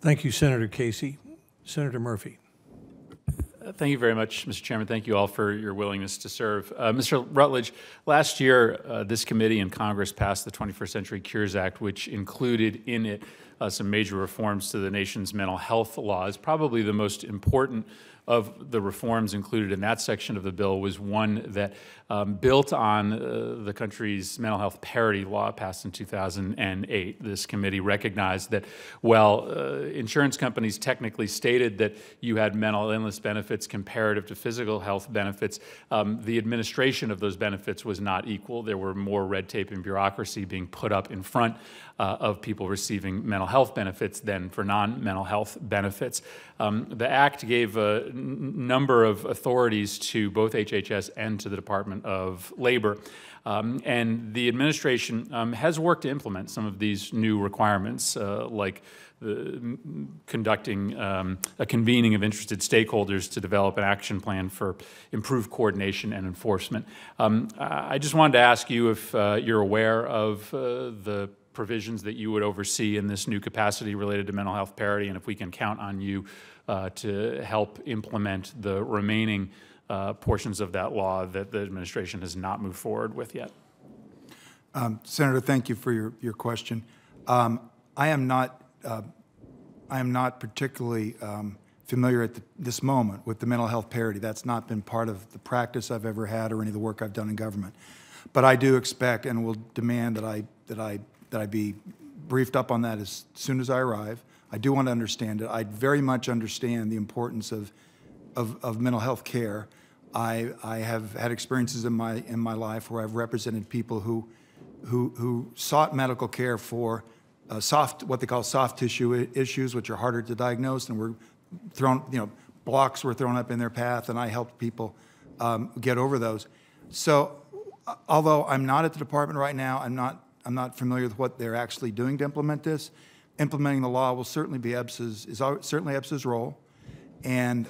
Thank you, Senator Casey. Senator Murphy. Thank you very much, Mr. Chairman. Thank you all for your willingness to serve. Mr. Rutledge, last year, this committee and Congress passed the 21st Century Cures Act, which included in it some major reforms to the nation's mental health laws. Probably the most important of the reforms included in that section of the bill was one that built on the country's mental health parity law passed in 2008. This committee recognized that while insurance companies technically stated that you had mental illness benefits comparative to physical health benefits, the administration of those benefits was not equal. There were more red tape and bureaucracy being put up in front of people receiving mental health benefits than for non-mental health benefits. The Act gave a number of authorities to both HHS and to the Department of Labor. And the administration has worked to implement some of these new requirements, like conducting a convening of interested stakeholders to develop an action plan for improved coordination and enforcement. I just wanted to ask you if you're aware of the provisions that you would oversee in this new capacity related to mental health parity, and if we can count on you to help implement the remaining portions of that law that the administration has not moved forward with yet. Senator, thank you for your question. I am not particularly familiar at this moment with the mental health parity. That's not been part of the practice I've ever had or any of the work I've done in government. But I do expect and will demand that I be briefed up on that as soon as I arrive. I do want to understand it. I very much understand the importance of mental health care. I have had experiences in my life where I've represented people who sought medical care for what they call soft tissue issues, which are harder to diagnose, and were thrown, blocks were thrown up in their path, and I helped people get over those. So, although I'm not at the department right now, I'm not familiar with what they're actually doing to implement this. Implementing the law will certainly be EBSA's role, and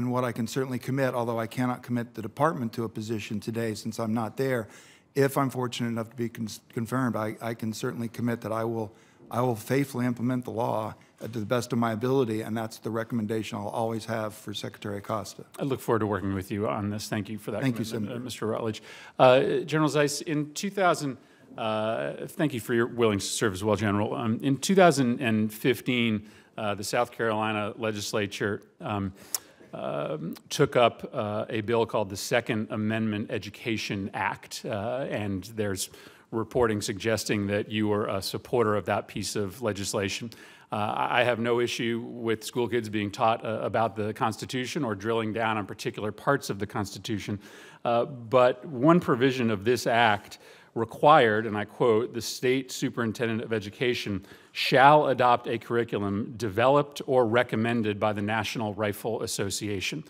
what I can certainly commit, although I cannot commit the department to a position today since I'm not there. If I'm fortunate enough to be confirmed, I can certainly commit that I will faithfully implement the law to the best of my ability, and that's the recommendation I'll always have for Secretary Acosta. I look forward to working with you on this. Thank you for that. Thank you, Senator. Mr. Rutledge. General Zeiss, in 2000. Thank you for your willingness to serve as well, General. In 2015, the South Carolina legislature took up a bill called the Second Amendment Education Act, and there's reporting suggesting that you were a supporter of that piece of legislation. I have no issue with school kids being taught about the Constitution or drilling down on particular parts of the Constitution, but one provision of this act required, and I quote, "The state superintendent of education shall adopt a curriculum developed or recommended by the National Rifle Association."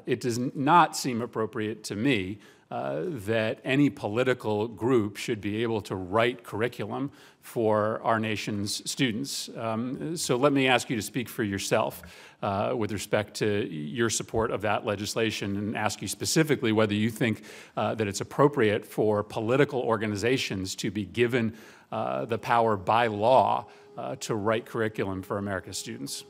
It does not seem appropriate to me that any political group should be able to write curriculum for our nation's students. So let me ask you to speak for yourself with respect to your support of that legislation, and ask you specifically whether you think that it's appropriate for political organizations to be given the power by law to write curriculum for America's students.